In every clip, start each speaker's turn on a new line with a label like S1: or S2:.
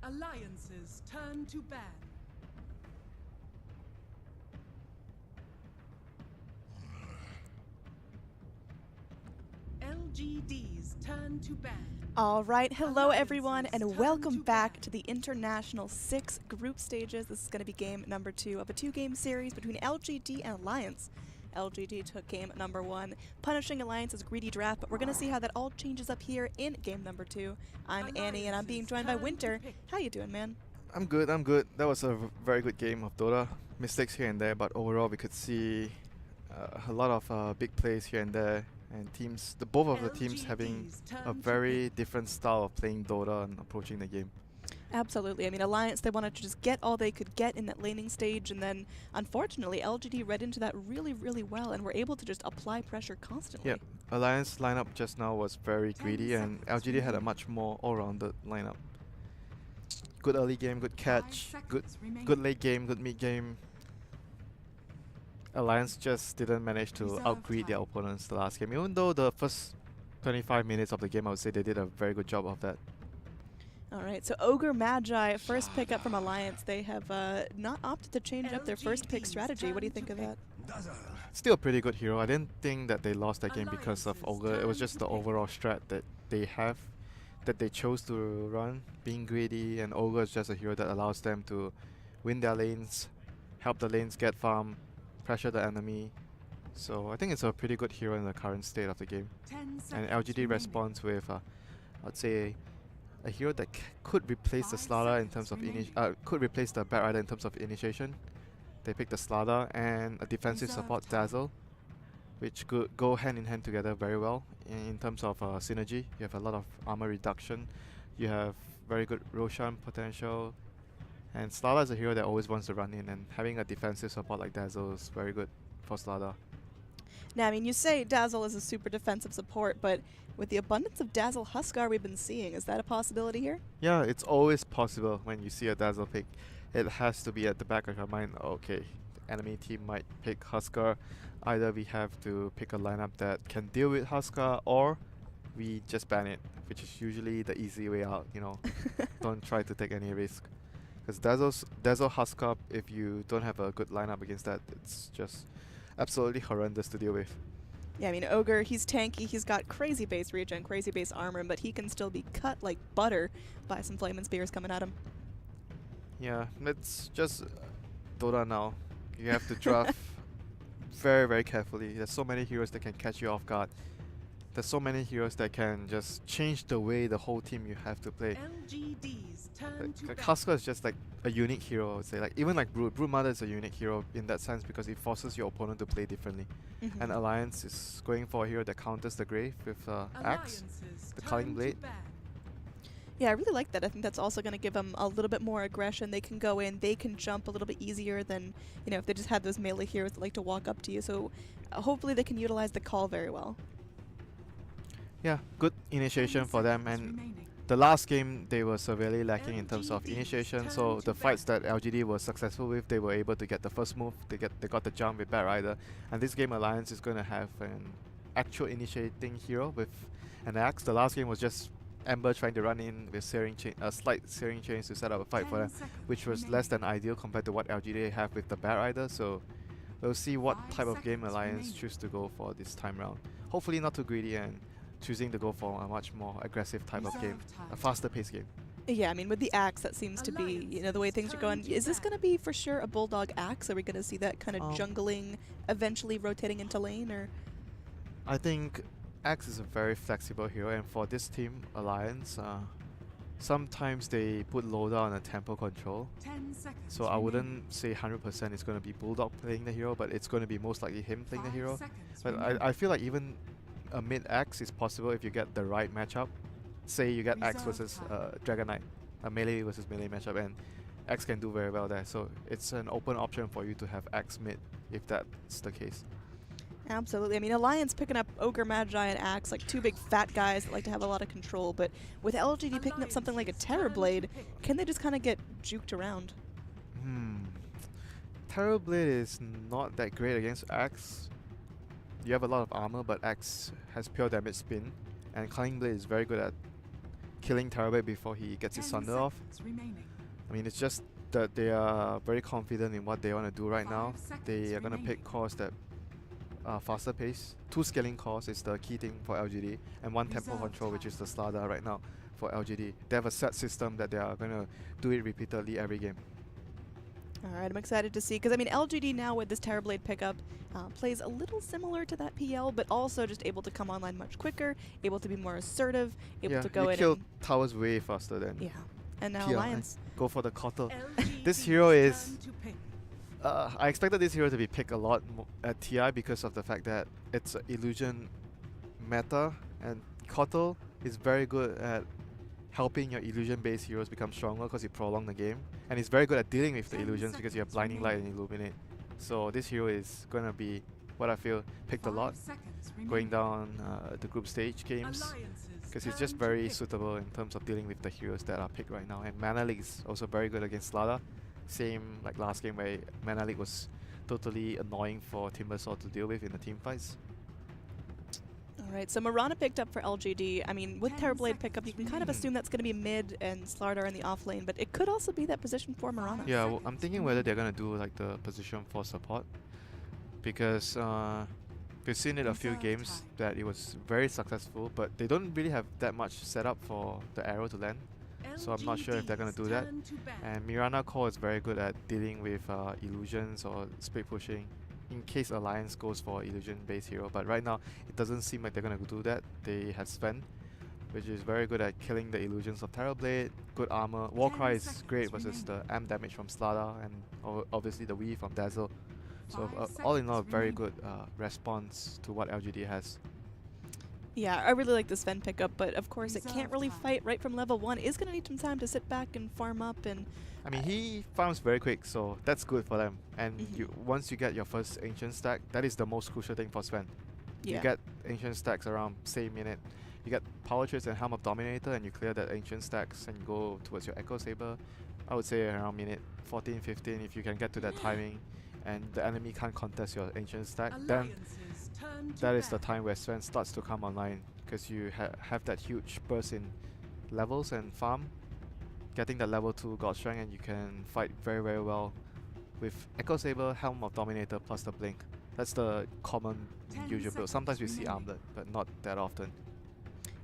S1: Alliances turn to ban. LGD's turn to ban.
S2: All right, hello everyone, and welcome back to the International 6 group stages. This is going to be game number 2 of a 2-game series between LGD and Alliance. LGD took game number 1, punishing Alliance's greedy draft, but we're going to see how that all changes up here in game number 2. I'm Annie, and I'm being joined by Winter. How you doing, man?
S3: I'm good. That was a very good game of Dota. Mistakes here and there, but overall we could see a lot of big plays here and there, and both of the teams having a very different style of playing Dota and approaching the game.
S2: Absolutely. I mean, Alliance, they wanted to just get all they could get in that laning stage, and then, unfortunately, LGD read into that really, really well and were able to just apply pressure constantly.
S3: Yeah, Alliance lineup just now was very greedy, and LGD had a much more all-rounded lineup. Good early game, good catch, good late game, good mid game. Alliance just didn't manage to outgreed their opponents the last game, even though the first 25 minutes of the game, I would say they did a very good job of that.
S2: Alright, so Ogre Magi, first pick up from Alliance. They have not opted to change up their first pick strategy. What do you think of that?
S3: Still a pretty good hero. I didn't think that they lost that game because of Ogre. It was just the overall strat that they have, that they chose to run, being greedy, and Ogre is just a hero that allows them to win their lanes, help the lanes get farm, pressure the enemy. So I think it's a pretty good hero in the current state of the game. And LGD responds with, I'd say, a hero that could replace the Slardar in terms of could replace the Bat Rider in terms of initiation. They picked the Slardar and a defensive support Dazzle, which could go hand in hand together very well in terms of synergy. You have a lot of armor reduction. You have very good Roshan potential. And Slardar is a hero that always wants to run in, and having a defensive support like Dazzle is very good for Slardar.
S2: Now, I mean, you say Dazzle is a super defensive support, but with the abundance of Dazzle Huskar we've been seeing, is that a possibility here?
S3: Yeah, it's always possible when you see a Dazzle pick. It has to be at the back of your mind, okay, the enemy team might pick Huskar. Either we have to pick a lineup that can deal with Huskar, or we just ban it, which is usually the easy way out, you know. Don't try to take any risk. Because Dazzle Huskar, if you don't have a good lineup against that, it's just absolutely horrendous to deal with.
S2: Yeah, I mean, Ogre, he's tanky, he's got crazy base regen, crazy base armor, but he can still be cut like butter by some Flame and Spears coming at him.
S3: Yeah, it's just Dota now. You have to draft very, very carefully. There's so many heroes that can catch you off guard. There's so many heroes that can just change the way the whole team you have to play. Like Huskar is just like a unique hero, I would say. Like even like Broodmother is a unique hero in that sense because it forces your opponent to play differently. And Alliance is going for a hero that counters the Grave with Axe, the Culling Blade.
S2: Yeah, I really like that. I think that's also going to give them a little bit more aggression. They can go in, they can jump a little bit easier than, you know, if they just had those melee heroes that like to walk up to you. So hopefully they can utilize the call very well.
S3: Yeah, good initiation for them, and the last game they were severely lacking in terms of initiation, so the fights that LGD was successful with, they were able to get the first move, they got the jump with Bat Rider, and this game Alliance is going to have an actual initiating hero with an Axe. The last game was just Ember trying to run in with slight searing chains to set up a fight for them, which was less than ideal compared to what LGD have with the Bat Rider, so we'll see what type of game Alliance choose to go for this time round. Hopefully not too greedy and choosing to go for a much more aggressive type of game, a faster paced game.
S2: Yeah, I mean, with the Axe, that seems to be, you know, the way things are going. Is this going to be for sure a Bulldog Axe? Are we going to see that kind of jungling eventually rotating into lane, or?
S3: I think Axe is a very flexible hero, and for this team, Alliance, sometimes they put loader on a tempo control. So I wouldn't say 100% it's going to be Bulldog playing the hero, but it's going to be most likely him playing the hero. But I feel like even a mid-Axe is possible if you get the right matchup. Say you get Axe versus Dragon Knight, a melee versus melee matchup, and Axe can do very well there. So it's an open option for you to have Axe mid if that's the case.
S2: Absolutely. I mean, Alliance picking up Ogre Magi and Axe, like two big fat guys that like to have a lot of control, but with LGD picking up something like a Terror Blade, can they just kind of get juked around?
S3: Terror Blade is not that great against Axe. You have a lot of armor, but Axe has pure damage spin, and Culling Blade is very good at killing Terrorblade before he gets his
S1: 10
S3: Sunder off.
S1: seconds remaining.
S3: I mean, it's just that they are very confident in what they want to do right
S1: 5
S3: now.
S1: seconds
S3: They are going to
S1: remaining.
S3: pick cores that are faster pace. 2 scaling cores is the key thing for LGD, and 1 tempo
S1: Reserve
S3: control, which
S1: time.
S3: is the Slada right now for LGD. They have a set system that they are going to do it repeatedly every game.
S2: All right, I'm excited to see, because I mean, LGD now with this Terrorblade pickup plays a little similar to that PL, but also just able to come online much quicker, able to be more assertive, able to go
S3: you
S2: in
S3: kill
S2: and
S3: towers way faster than
S2: and now
S3: PL.
S2: Alliance.
S3: Go for the Kotal. This
S1: LGD's
S3: hero is
S1: turn to pick.
S3: I expected this hero to be picked a lot at TI because of the fact that it's an illusion meta, and Kotal is very good at helping your illusion-based heroes become stronger because you prolong the game, and he's very good at dealing with the
S1: 10
S3: illusions because you have
S1: seconds
S3: blinding light and
S1: remaining.
S3: illuminate. So this hero is gonna be what I feel picked a
S1: 5
S3: lot
S1: seconds
S3: going
S1: remaining.
S3: down the group stage games,
S1: Alliance's
S3: because he's
S1: turn
S3: just
S1: to
S3: very
S1: pick.
S3: suitable in terms of dealing with the heroes that are picked right now. And Mana League is also very good against Slada. Same like last game where Mana League was totally annoying for Timbersaw to deal with in the team fights.
S2: All right, so Mirana picked up for LGD. I mean, with
S1: 10
S2: Terrorblade pickup, you can kind of
S3: seconds.
S2: assume that's going to be mid and Slardar in the off lane, but it could also be that position for Mirana.
S3: Yeah, well, I'm
S1: seconds
S3: thinking whether they're gonna do like the position for support, because we've seen it a few
S1: Reserve
S3: games
S1: time.
S3: that it was very successful, but they don't really have that much setup for the arrow to land. So I'm not sure if they're gonna do that.
S1: LGD's turn to ban.
S3: And Mirana Core is very good at dealing with illusions or split pushing in case Alliance goes for illusion-based hero. But right now, it doesn't seem like they're gonna do that. They have Sven, which is very good at killing the illusions of Terrorblade, good armor.
S1: 10
S3: Warcry is
S1: seconds
S3: great versus the
S1: remaining.
S3: AM damage from Slada, and obviously the Weave from Dazzle. So
S1: 5
S3: all in all,
S1: seconds
S3: very
S1: remaining.
S3: good response to what LGD has.
S2: Yeah, I really like the Sven pickup, but of course it can't
S1: Reserve
S2: really
S1: time.
S2: fight right from level 1. Is going to need some time to sit back and farm up and
S3: I mean, he farms very quick, so that's good for them. And
S2: Mhm.
S3: once you get your first ancient stack, that is the most crucial thing for Sven.
S2: yeah.
S3: You get ancient stacks around same minute. You get power traits and Helm of Dominator, and you clear that ancient stacks and go towards your Echo Saber. I would say around minute 14, 15, if you can get to that timing, and the enemy can't contest your ancient stack, then
S1: Alliance's turn to
S3: that is the
S1: ban.
S3: time where Sven starts to come online, because you have that huge burst in levels and farm, getting that level 2 God Strength, and you can fight very, very well with Echo Saber, Helm of Dominator plus the Blink. That's the common
S1: 10
S3: usual build. Sometimes we
S1: seconds
S3: see
S1: remaining.
S3: Armlet, but not that often.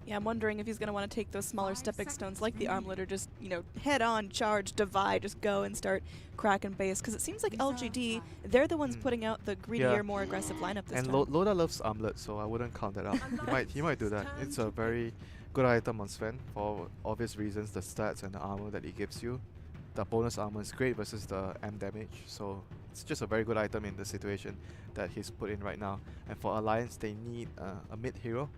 S2: Yeah, I'm wondering if he's going to want to take those smaller
S1: 5
S2: stepping stones
S1: seconds
S2: like the
S1: remaining.
S2: armlet, or just, you know, head on, charge, divide, just go and start cracking base. Because it seems like
S1: Reserve
S2: LGD,
S1: time.
S2: they're the ones
S3: Mm.
S2: putting out the greedier, more aggressive lineup this
S3: And
S2: time.
S3: Loda loves Armlet, so I wouldn't count that out. he might do that.
S1: Alliance's
S3: It's
S1: turn
S3: a
S1: to
S3: very good item on Sven for obvious reasons. The stats and the armor that he gives you. The bonus armor is great versus the M damage, so it's just a very good item in the situation that he's put in right now. And for Alliance, they need a mid hero,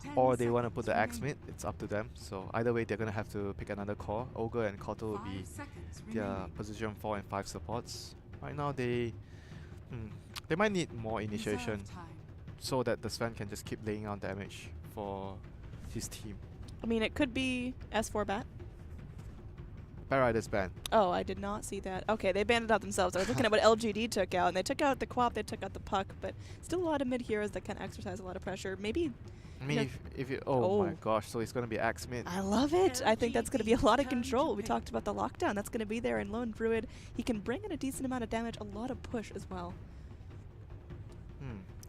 S1: 10
S3: or they want to put the
S1: seconds
S3: axe mid.
S1: remaining.
S3: It's up to them. So either way, they're gonna have to pick another core. Ogre and Kotal will
S1: 5
S3: be
S1: seconds
S3: their
S1: remaining.
S3: position 4 and 5 supports. Right now, they might need more initiation,
S1: Reserve time.
S3: so that the Sven can just keep laying on damage for his team.
S2: I mean, it could be S4 Bat.
S3: Bat Rider's ban.
S2: Oh, I did not see that. Okay, they banned it out themselves. I was looking at what LGD took out, and they took out the Quap, they took out the Puck, but still a lot of mid heroes that can exercise a lot of pressure. Maybe,
S3: I mean,
S2: know-
S3: if you oh my
S2: Oh.
S3: gosh, so it's gonna be axe mid.
S2: I love it. I think that's going to be a lot of
S1: LGD turn
S2: control.
S1: to
S2: We
S1: pick.
S2: talked about the lockdown. That's going to be there in Lone Druid. He can bring in a decent amount of damage, a lot of push as well.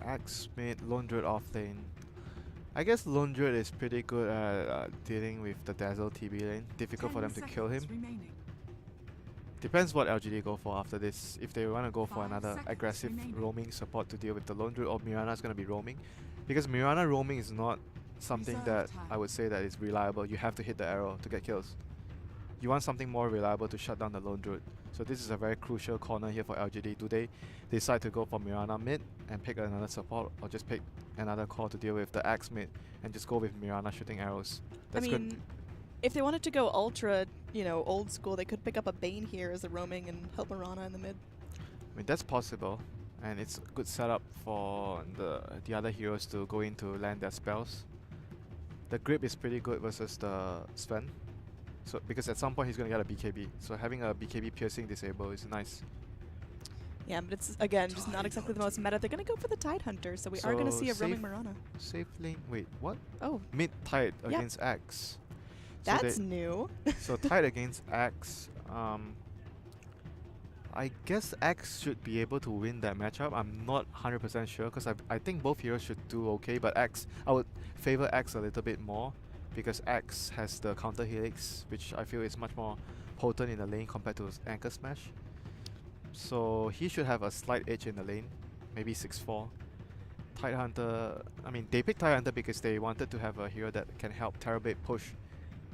S3: Axe mid, Lone Druid off lane. I guess Lone Druid is pretty good at dealing with the Dazzle TB lane. Difficult for
S1: 10
S3: them to kill him.
S1: seconds remaining.
S3: Depends what LGD go for after this. If they want to go for
S1: 5
S3: another
S1: seconds
S3: aggressive
S1: remaining.
S3: roaming support to deal with the Lone Druid, or Mirana's going to be roaming. Because Mirana roaming is not something
S1: Reserve
S3: that
S1: time.
S3: I would say that is reliable. You have to hit the arrow to get kills. You want something more reliable to shut down the Lone Druid. So this is a very crucial corner here for LGD. Do they decide to go for Mirana mid and pick another support, or just pick another core to deal with the axe mid and just go with Mirana shooting arrows? That's
S2: I
S3: good.
S2: mean, if they wanted to go ultra, you know, old school, they could pick up a Bane here as a roaming and help Mirana in the mid.
S3: I mean, that's possible, and it's a good setup for the other heroes to go in to land their spells. The grip is pretty good versus the Sven, so because at some point he's gonna get a BKB, so having a BKB piercing disable is nice.
S2: Yeah, but it's, again, just not exactly the most meta. They're going to go for the Tide Hunter, so we are going to
S3: So
S2: see a roaming
S3: safe-
S2: Mirana.
S3: Safe lane, wait, what?
S2: Oh,
S3: Mid tide
S2: Yeah.
S3: against Axe. So
S2: That's new.
S3: so tied against X. I guess X should be able to win that matchup. I'm not 100% sure because I think both heroes should do okay, but I would favor X a little bit more because X has the counter helix, which I feel is much more potent in the lane compared to Anchor Smash. So he should have a slight edge in the lane, maybe 6-4. Tidehunter, I mean, they picked Tidehunter because they wanted to have a hero that can help Terrorblade push.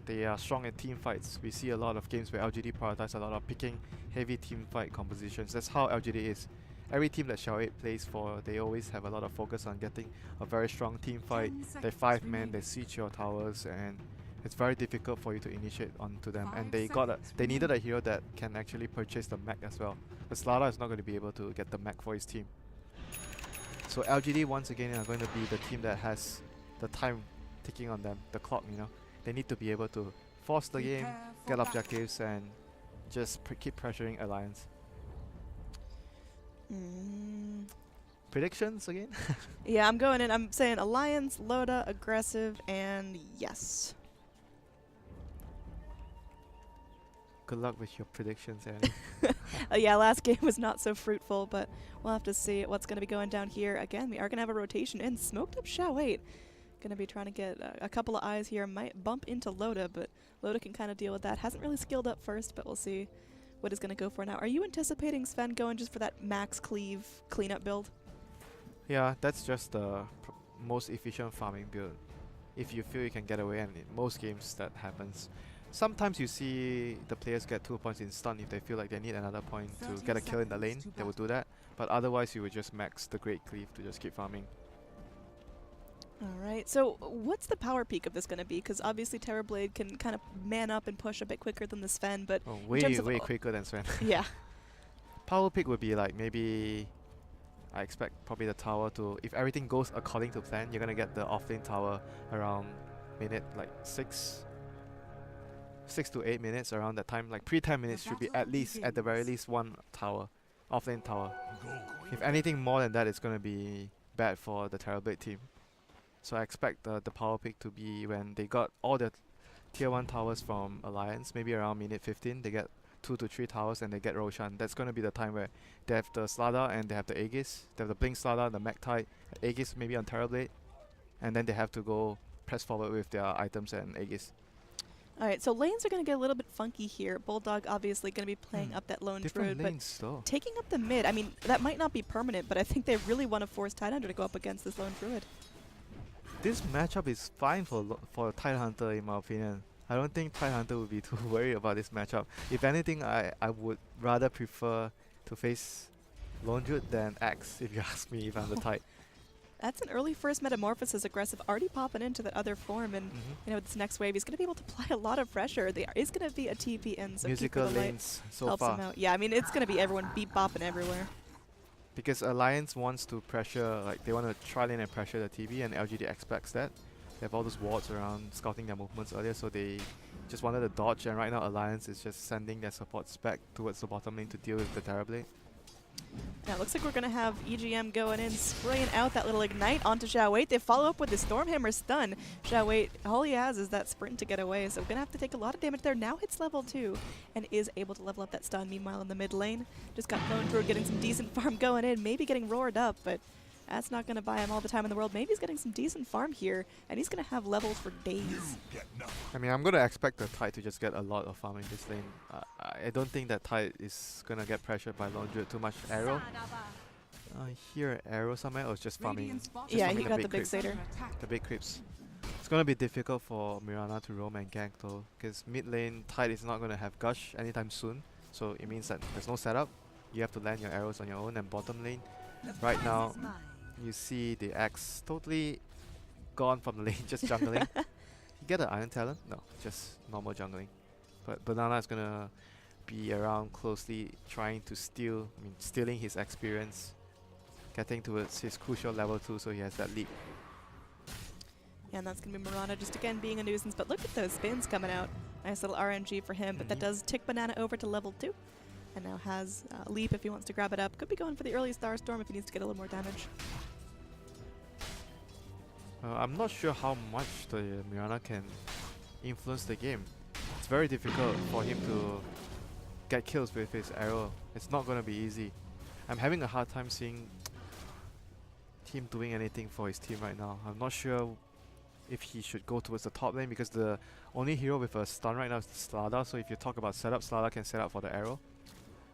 S3: They are strong in team fights. We see a lot of games where LGD prioritize a lot of picking heavy team fight compositions. That's how LGD is. Every team that Xiao 8 plays for, they always have a lot of focus on getting a very strong team fight. They 5-man, they siege your towers, and it's very difficult for you to initiate onto them. And they needed a hero that can actually purchase the mech as well. But Slada is not going to be able to get the mech for his team. So LGD once again are going to be the team that has the time ticking on them, the clock, you know. They need to be able to force the game, get objectives, and just keep pressuring Alliance. Predictions again?
S2: Yeah, I'm going in. I'm saying Alliance, Loda, aggressive, and yes.
S3: Good luck with your predictions, Annie.
S2: Yeah, last game was not so fruitful, but we'll have to see what's going to be going down here. Again, we are going to have a rotation in. Smoked up Xiao 8. Going to be trying to get a couple of eyes here. Might bump into Loda, but Loda can kind of deal with that. Hasn't really skilled up first, but we'll see what he's going to go for now. Are you anticipating Sven going just for that max cleave cleanup build?
S3: Yeah, that's just the most efficient farming build. If you feel you can get away, and in most games that happens. Sometimes you see the players get 2 points in stun if they feel like they need another point to get a kill in the lane. They will do that. But otherwise, you would just max the Great Cleave to just keep farming.
S2: Alright, so what's the power peak of this going to be? Because obviously Terrorblade can kind of man up and push a bit quicker than the Sven, but
S3: way quicker than Sven.
S2: yeah.
S3: Power peak would be like maybe, I expect probably the tower to, if everything goes according to plan, you're going to get the offlane tower around minute like 6 to 8 minutes around that time. Like pre-10 minutes should be at the very least one tower, offlane tower. If anything more than that, it's going to be bad for the Terrorblade team. So I expect the power peak to be when they got all the tier 1 towers from Alliance, maybe around minute 15, they get 2 to 3 towers and they get Roshan. That's going to be the time where they have the Slada and they have the Aegis. They have the Blink Slada, the Mech Tide, Aegis maybe on Terrorblade. And then they have to go press forward with their items and Aegis.
S2: Alright, so lanes are going to get a little bit funky here. Bulldog obviously going to be playing up that lone druid, but taking up the mid, I mean, that might not be permanent, but I think they really want to force Tidehunter to go up against this lone druid.
S3: This matchup is fine for Tidehunter in my opinion. I don't think Tidehunter would be too worried about this matchup. If anything, I would rather prefer to face Lone Druid than Axe, if you ask me, if I'm the Tide.
S2: That's an early first Metamorphosis aggressive, already popping into that other form, and you know, this next wave, he's going to be able to apply a lot of pressure. There is going to be a TP in, so
S3: Musical lanes so
S2: helps
S3: far.
S2: him out. Yeah, I mean, it's going to be everyone beat-bopping everywhere.
S3: Because Alliance wants to pressure, like they want to try lane and pressure the TB, and LGD expects that. They have all those wards around scouting their movements earlier, so they just wanted to dodge, and right now Alliance is just sending their supports back towards the bottom lane to deal with the Terrorblade.
S2: Now it looks like we're going to have EGM going in, spraying out that little ignite onto Xiao 8. They follow up with the Stormhammer stun. Xiao 8, all he has is that sprint to get away, so we're going to have to take a lot of damage there. Now hits level 2 and is able to level up that stun. Meanwhile in the mid lane, just got Lone Druid getting some decent farm going in, maybe getting roared up, but that's not going to buy him all the time in the world. Maybe he's getting some decent farm here, and he's going to have levels for days.
S3: I mean, I'm going to expect the Tide to just get a lot of farming this lane. I don't think that Tide is going to get pressured by Lone Druid too much arrow. I hear an arrow somewhere, or just farming?
S2: Yeah, he got the big Satyr.
S3: The big creeps. It's going to be difficult for Mirana to roam and gank though, because mid lane Tide is not going to have Gush anytime soon. So it means that there's no setup. You have to land your arrows on your own, and bottom lane, right now, you see the Axe totally gone from the lane, just jungling. You get an Iron Talent? No, just normal jungling. But Banana is gonna be around closely trying to stealing his experience, getting towards his crucial level 2 so he has that leap.
S2: Yeah, and that's going to be Mirana just again being a nuisance, but look at those spins coming out. Nice little RNG for him, but that does tick Banana over to level 2. And now has leap if he wants to grab it up. Could be going for the early Starstorm if he needs to get a little more damage.
S3: I'm not sure how much the Mirana can influence the game. It's very difficult for him to get kills with his arrow. It's not gonna be easy. I'm having a hard time seeing him doing anything for his team right now. I'm not sure if he should go towards the top lane because the only hero with a stun right now is Slada. So if you talk about setup, Slada can set up for the arrow.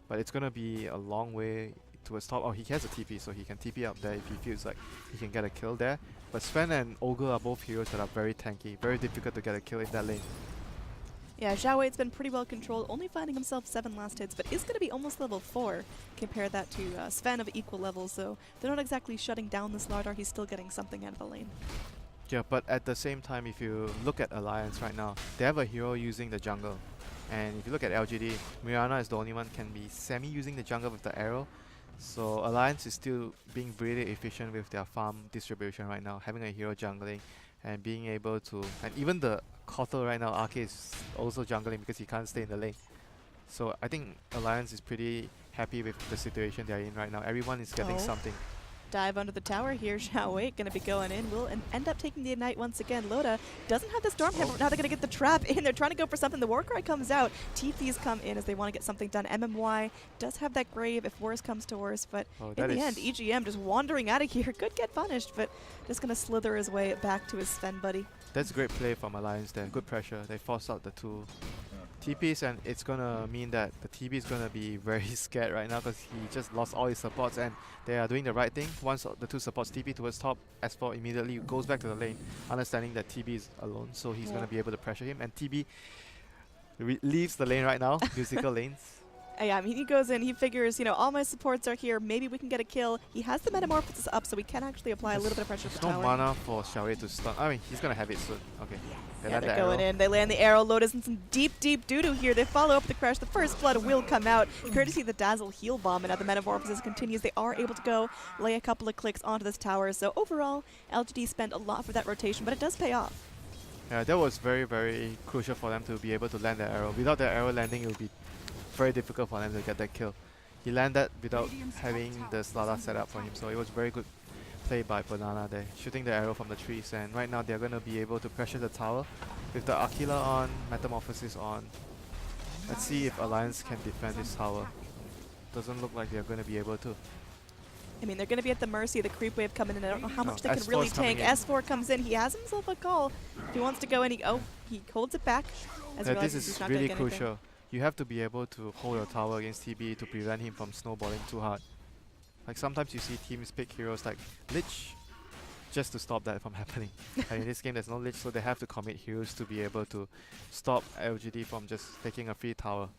S3: But it's gonna be a long way towards top. Oh, he has a TP, so he can TP up there if he feels like he can get a kill there. But Sven and Ogre are both heroes that are very tanky, very difficult to get a kill in that lane.
S2: Yeah, Xiao Wei's been pretty well controlled, only finding himself 7 last hits, but is going to be almost level 4. Compare that to Sven of equal level, so they're not exactly shutting down this Lardar, he's still getting something out of the lane.
S3: Yeah, but at the same time, if you look at Alliance right now, they have a hero using the jungle. And if you look at LGD, Mirana is the only one can be semi-using the jungle with the arrow. So Alliance is still being really efficient with their farm distribution right now, having a hero jungling and being able to... And even the Kotal right now, Arke is also jungling because he can't stay in the lane. So I think Alliance is pretty happy with the situation they're in right now. Everyone is getting something.
S2: Dive under the tower here. Xiao Wei going to be going in. Will end up taking the Ignite once again. Loda doesn't have the Stormhammer, but now they're going to get the trap in. They're trying to go for something. The Warcry comes out. TPs come in as they want to get something done. MMY does have that Grave if worse comes to worse, but in the end, EGM just wandering out of here. Could get punished, but just going to slither his way back to his Sven buddy.
S3: That's a great play from Alliance there. Good pressure. They forced out the 2 TPs, and it's gonna mean that the TP is gonna be very scared right now because he just lost all his supports, and they are doing the right thing. Once the 2 supports TP towards top, S4 immediately goes back to the lane, understanding that TB is alone, so he's gonna be able to pressure him, and TB leaves the lane right now, musical lanes.
S2: Yeah, I mean, he goes in, he figures, you know, all my supports are here, maybe we can get a kill. He has the Metamorphosis up, so we can actually apply a little bit of pressure to the
S3: no
S2: tower.
S3: mana for Xiao Wei to stun. I mean, he's gonna have it soon. Okay.
S2: Yeah, they're going in. They land the arrow. Lotus in some deep, deep doo-doo here. They follow up the crash. The first blood will come out, courtesy of the Dazzle heal bomb. And now the Metamorphosis continues. They are able to go lay a couple of clicks onto this tower. So overall, LGD spent a lot for that rotation, but it does pay off.
S3: Yeah, that was very, very crucial for them to be able to land the arrow. Without the arrow landing, it would be very difficult for them to get that kill. He landed without having the Slada set up for him, so it was very good play by Banana there, shooting the arrow from the trees, and right now they're going to be able to pressure the tower with the Aquila on, Metamorphosis on. Let's see if Alliance can defend this tower. Doesn't look like they're going to be able to.
S2: I mean, they're going to be at the mercy of the creep wave coming in. I don't know how much they can really tank. S4 comes in. He has himself a call. If he wants to go in, he holds it back.
S3: This is really crucial. You have to be able to hold your tower against TB to prevent him from snowballing too hard. Like sometimes you see teams pick heroes like Lich just to stop that from happening. And in this game there's no Lich, so they have to commit heroes to be able to stop LGD from just taking a free tower.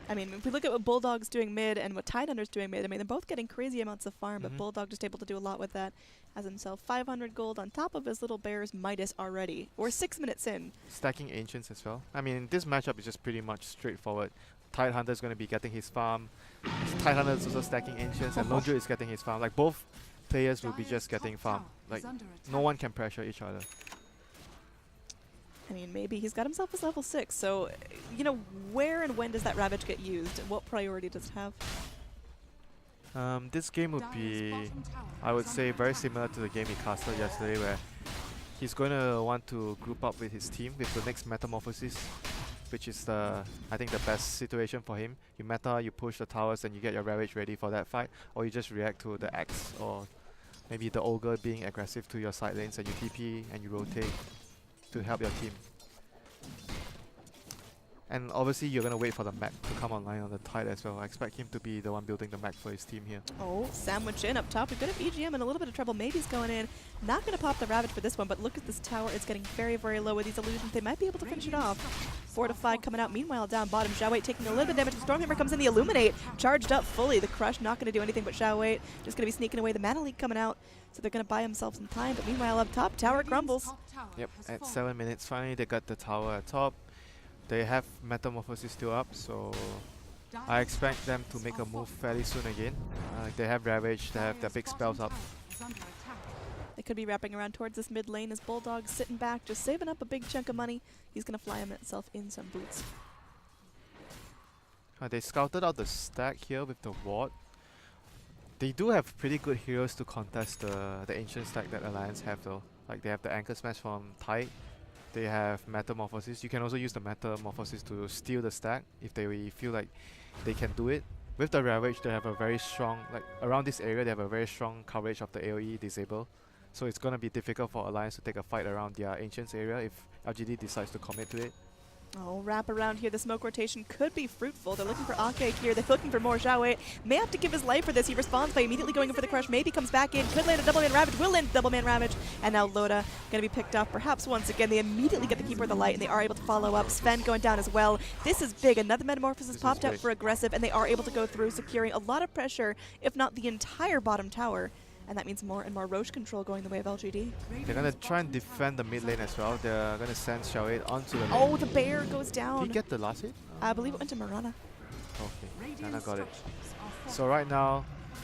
S2: I mean, if we look at what Bulldog's doing mid and what Tidehunter's doing mid, I mean, they're both getting crazy amounts of farm, but Bulldog just able to do a lot with that. Has himself 500 gold on top of his little Bear's Midas already. We're 6 minutes in. Stacking
S3: Ancients as well. I mean, this matchup is just pretty much straightforward. Tidehunter is going to be getting his farm. Tidehunter is also stacking Ancients, and Lonju is getting his farm. Like, both players will be just getting farm. Like, no one can pressure each other.
S2: I mean, maybe he's got himself his level 6, so, you know, where and when does that Ravage get used? And what priority does it have?
S3: This game would be, I would say, very similar to the game he casted yesterday, where he's going to want to group up with his team with the next Metamorphosis, which is I think the best situation for him. You meta, you push the towers, and you get your Ravage ready for that fight, or you just react to the Axe, or maybe the Ogre being aggressive to your side lanes, and you TP and you rotate to help your team. And obviously you're going to wait for the mech to come online on the Tide as well. I expect him to be the one building the mech for his team here.
S2: Oh, sandwich in up top. We've got EGM in a little bit of trouble. Maybe he's going in. Not going to pop the Ravage for this one, but look at this tower. It's getting very, very low with these illusions. They might be able to finish it off. Fortified coming out. Meanwhile, down bottom, Xiao Wei taking a little bit of damage. Stormhammer comes in. The Illuminate charged up fully. The Crush not going to do anything, but Xiao Wei just going to be sneaking away. The Mana Leak coming out, so they're going to buy themselves some time. But meanwhile, up top, tower crumbles.
S3: Yep, at 7 minutes, finally they got the tower at top. They have Metamorphosis still up, so I expect them to make a move fairly soon again. They have Ravage, they have their big spells up.
S2: They could be wrapping around towards this mid lane as Bulldog's sitting back, just saving up a big chunk of money. He's going to fly himself in some boots.
S3: They scouted out the stack here with the ward. They do have pretty good heroes to contest the ancient stack that Alliance have though. Like they have the Anchor Smash from Tide. They have Metamorphosis. You can also use the Metamorphosis to steal the stack if they feel like they can do it. With the Ravage, they have a very strong, like around this area, they have a very strong coverage of the AoE disable. So it's gonna be difficult for Alliance to take a fight around their Ancients area if LGD decides to commit to it.
S2: Oh, wrap around here. The smoke rotation could be fruitful. They're looking for Ake here. They're looking for more Xiao. May have to give his life for this. He responds by immediately going in for the crush. Maybe comes back in. Could land a double man ravage. Will land double man ravage. And now Loda going to be picked up. Perhaps once again, they immediately get the Keeper of the Light, and they are able to follow up. Sven going down as well. This is big. Another Metamorphosis popped up for aggressive, and they are able to go through, securing a lot of pressure, if not the entire bottom tower. And that means more and more Roche control going the way of LGD.
S3: They're gonna try and defend the mid lane as well. They're gonna send Xiao onto the lane.
S2: Oh, the bear goes down.
S3: Did he get the last hit?
S2: I believe it went to Mirana.
S3: Okay, Nana got it. So right now,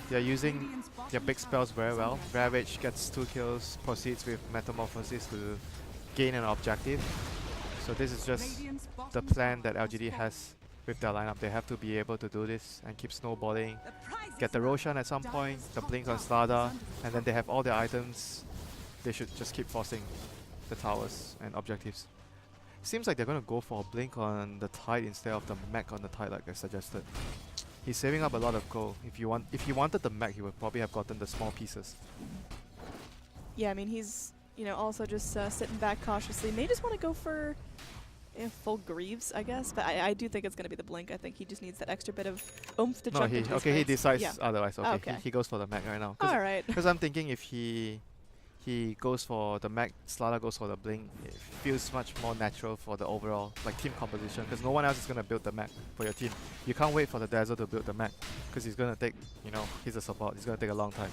S3: they're using their big spells very well. Ravage gets 2 kills, proceeds with Metamorphosis to gain an objective. So this is just the plan that LGD has with their lineup. They have to be able to do this and keep snowballing. Get the Roshan at some point, the Blink on Slada, and then they have all their items. They should just keep forcing the towers and objectives. Seems like they're gonna go for a Blink on the Tide instead of the mech on the Tide like I suggested. He's saving up a lot of gold. If he wanted the mech, he would probably have gotten the small pieces.
S2: Yeah, I mean, he's, you know, also just sitting back cautiously. May just want to go for full Greaves, I guess, but I do think it's going to be the Blink. I think he just needs that extra bit of oomph to jump into these
S3: he
S2: fights.
S3: decides
S2: Yeah.
S3: otherwise. Okay,
S2: Okay.
S3: He goes for the mech right now.
S2: All right.
S3: Because I'm thinking if he goes for the mech, Slada goes for the Blink, it feels much more natural for the overall like team composition, because no one else is going to build the mech for your team. You can't wait for the Dazzle to build the mech, because he's going to take, you know, he's a support, he's going to take a long time.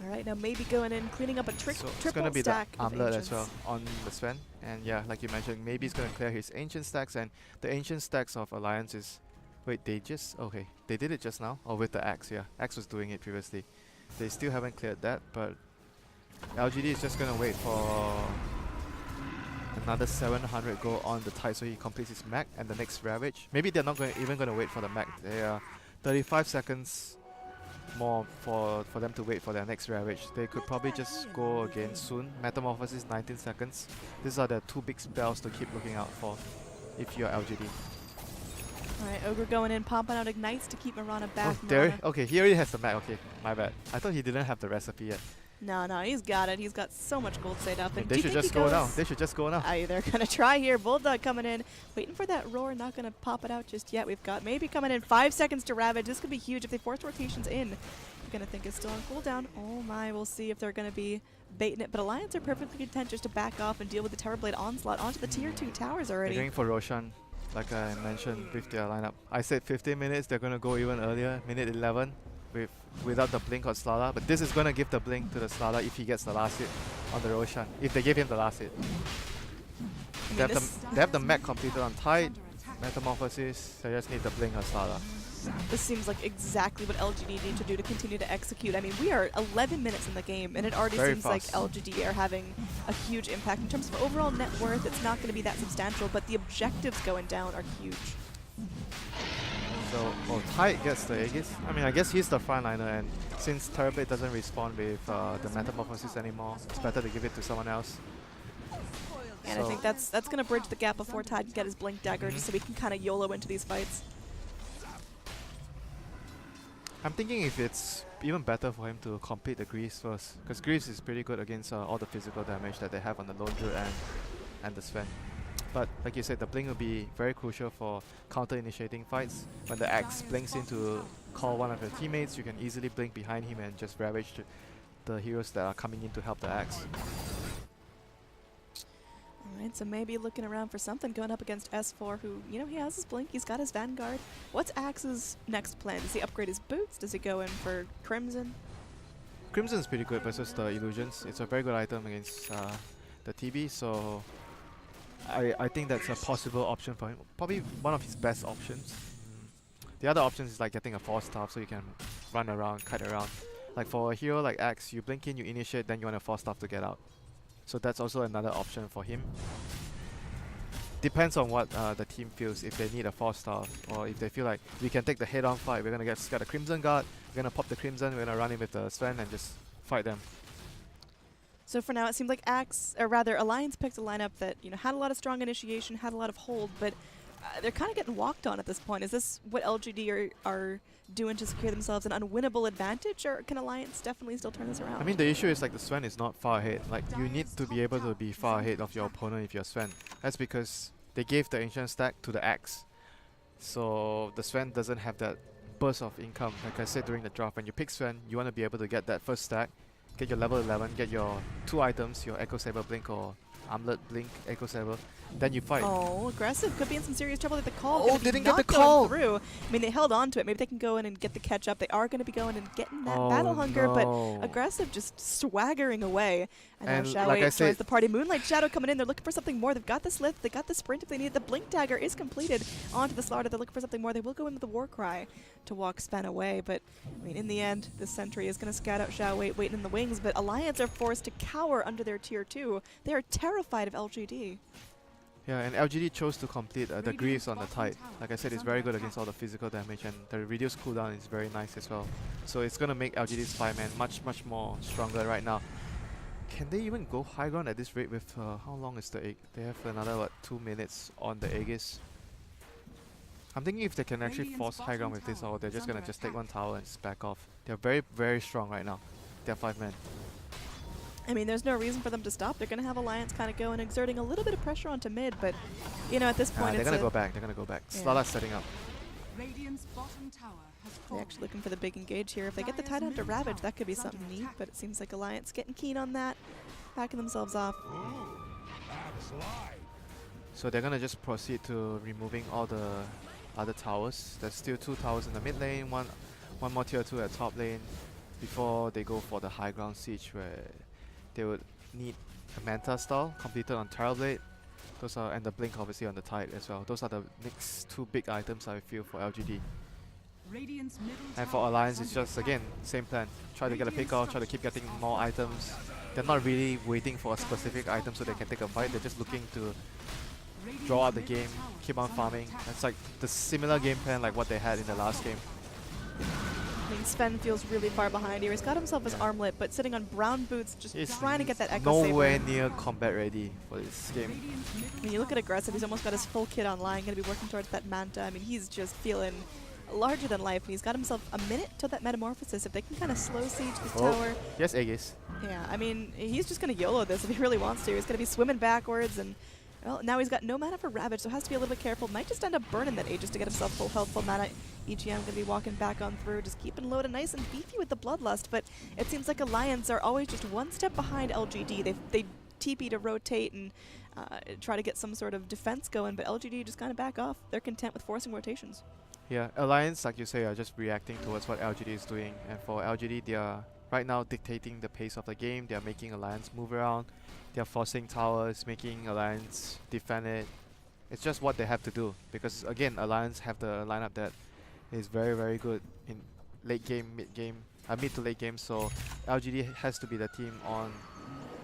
S2: All right, now maybe going in, cleaning up a
S3: So
S2: triple
S3: it's going to be the
S2: stack of
S3: Armlet as
S2: Ancients.
S3: well on the Sven. And yeah, like you mentioned, maybe he's going to clear his Ancient stacks, and the Ancient stacks of Alliance is... Wait, they just... Okay, they did it just now? Or with the Axe, yeah. Axe was doing it previously. They still haven't cleared that, but LGD is just going to wait for another 700 gold on the Tide so he completes his mech and the next Ravage. Maybe they're not even going to wait for the mech. They are 35 seconds more for them to wait for their next Ravage. They could probably just go again soon. Metamorphosis 19 seconds. These are the 2 big spells to keep looking out for if you're LGD.
S2: All right, Ogre going in, popping out Ignites to keep Mirana back.
S3: Oh, there.
S2: Mirana-
S3: Okay, he already has the mech. Okay, my bad. I thought he didn't have the recipe yet.
S2: No, he's got it. He's got so much gold saved up. And
S3: They
S2: do you
S3: should
S2: think
S3: just
S2: he
S3: go now.
S2: goes-
S3: They should just go now.
S2: They're going to try here. Bulldog coming in, waiting for that roar, not going to pop it out just yet. We've got maybe coming in 5 seconds to Ravage. This could be huge if they force rotations in. You're going to think it's still on cooldown. Oh my, we'll see if they're going to be baiting it. But Alliance are perfectly content just to back off and deal with the Terrorblade onslaught onto the tier 2 towers
S3: They're
S2: already.
S3: going for Roshan, like I mentioned with their lineup. I said 15 minutes, they're going to go even earlier, minute 11, without the Blink on Slada. But this is going to give the Blink to the Slada if he gets the last hit on the Roshan, if they give him the last hit.
S2: I
S3: They
S2: mean,
S3: have the mech completed on Tide, Metamorphosis, they just need the Blink on Slada.
S2: this seems like exactly what LGD need to do to continue to execute. I mean, we are 11 minutes in the game, and it already
S3: Very
S2: seems like
S3: fast.
S2: LGD are having a huge impact. In terms of overall net worth, it's not going to be that substantial, but the objectives going down are huge.
S3: So, Tide gets the Aegis. I mean, I guess he's the frontliner, and since Terrorblade doesn't respond with the Metamorphosis anymore, it's better to give it to someone else.
S2: And I
S3: So-
S2: think that's going to bridge the gap before Tide can get his Blink Dagger, just so we can kind of YOLO into these fights.
S3: I'm thinking if it's even better for him to complete the Greaves first, because Greaves is pretty good against all the physical damage that they have on the Lone Druid and the Sven. But like you said, the Blink will be very crucial for counter-initiating fights. When the Axe blinks in to call one of your teammates, you can easily blink behind him and just ravage the heroes that are coming in to help the Axe.
S2: Alright, so maybe looking around for something going up against S4, who, you know, he has his Blink, he's got his Vanguard. What's Axe's next plan? Does he upgrade his boots? Does he go in for Crimson?
S3: Crimson is pretty good versus the Illusions. It's a very good item against the TB, so I think that's a possible option for him. Probably one of his best options. The other options is like getting a Force Staff so you can run around, kite around. Like for a hero like Axe, you blink in, you initiate, then you want a Force Staff to get out. So that's also another option for him. Depends on what the team feels, if they need a Force Staff, or if they feel like we can take the head-on fight, we're gonna get a Crimson Guard, we're gonna pop the Crimson, we're gonna run in with the Sven and just fight them.
S2: So for now, it seems like Alliance picked a lineup that had a lot of strong initiation, had a lot of hold, but they're kind of getting walked on at this point. Is this what LGD are doing to secure themselves an unwinnable advantage, or can Alliance definitely still turn this around?
S3: I mean, the issue is like the Sven is not far ahead. Like, you need to be able to be far ahead of your opponent if you're Sven. That's because they gave the ancient stack to the Axe. So the Sven doesn't have that burst of income. Like I said during the draft, when you pick Sven, you want to be able to get that first stack, get your level 11, get your 2 items, your Echo Saber Blink or Armlet Blink Echo Saber, then you fight.
S2: Oh, aggressive. Could be in some serious trouble with the call.
S3: Oh, didn't get the call!
S2: Through. I mean, they held on to it. Maybe they can go in and get the catch up. They are going to be going and getting that battle hunger, but aggressive just swaggering away. And now
S3: like I
S2: joins
S3: said,
S2: the party. Moonlight Shadow coming in. They're looking for something more. They've got the Slith. They got the Sprint if they need it. The Blink Dagger is completed onto the Slaughter. They're looking for something more. They will go in with the War Cry to walk Sven away. But, I mean, in the end, this Sentry is going to scout out Xiao Wei waiting in the wings. But Alliance are forced to cower under their tier 2. They are terrified of LGD.
S3: Yeah, and LGD chose to complete the Greaves on the Tide. Like I said, it's very good against all the physical damage, and the reduced cooldown is very nice as well. So it's going to make LGD's fireman much more stronger right now. Can they even go high ground at this rate with, how long is the egg? They have another, 2 minutes on the Aegis. I'm thinking if they can actually force high ground with this, or they're just going to take one tower and just back off. They're very strong right now. They're 5 men.
S2: I mean, there's no reason for them to stop. They're going to have Alliance kind of go and exerting a little bit of pressure onto mid, but, at this point
S3: they're going to go back. They're going to go back. Slala's setting up.
S1: Radiant's bottom tower has
S2: They're
S1: fallen.
S2: actually looking for the big engage here. If they get the Tidehunter Ravage, that could be something neat, but it seems like Alliance getting keen on that, backing themselves off.
S3: So they're going to just proceed to removing all the other towers. There's still 2 towers in the mid lane, one more tier 2 at top lane, before they go for the high ground siege, where they would need a Manta style completed on Terrorblade. Those are, and the Blink obviously on the Tide as well. Those are the next 2 big items I feel for LGD.
S1: Radiant's middle
S3: And for
S1: tower
S3: Alliance,
S1: is
S3: it's just again same plan. Try to get a pick off, try to keep getting more items. They're not really waiting for a specific item so they can take a fight. They're just looking to draw out the game, keep on farming. It's like the similar game plan like what they had in the last game.
S2: I mean, Sven feels really far behind here. He's got himself his armlet, but sitting on brown boots, just
S3: He's
S2: trying to get that Echo
S3: nowhere
S2: Saber.
S3: near combat ready for this game.
S2: I mean, you look at aggressive, he's almost got his full kit online, going to be working towards that Manta. I mean, he's just feeling larger than life, and he's got himself a minute till that Metamorphosis. If they can kind of slow siege this tower.
S3: Yes, Aegis.
S2: Yeah, I mean, he's just going to YOLO this if he really wants to. He's going to be swimming backwards, and well, now he's got no mana for Ravage, so has to be a little bit careful. Might just end up burning that Aegis to get himself full health, full mana. EGM going to be walking back on through, just keeping low and nice and beefy with the Bloodlust, but it seems like Alliance are always just one step behind LGD. They TP to rotate and try to get some sort of defense going, but LGD just kind of back off. They're content with forcing rotations.
S3: Yeah, Alliance, like you say, are just reacting towards what LGD is doing, and for LGD, they are right now dictating the pace of the game. They are making Alliance move around. They are forcing towers, making Alliance defend it. It's just what they have to do, because again, Alliance have the lineup that is very good in late game, mid to late game. So LGD has to be the team on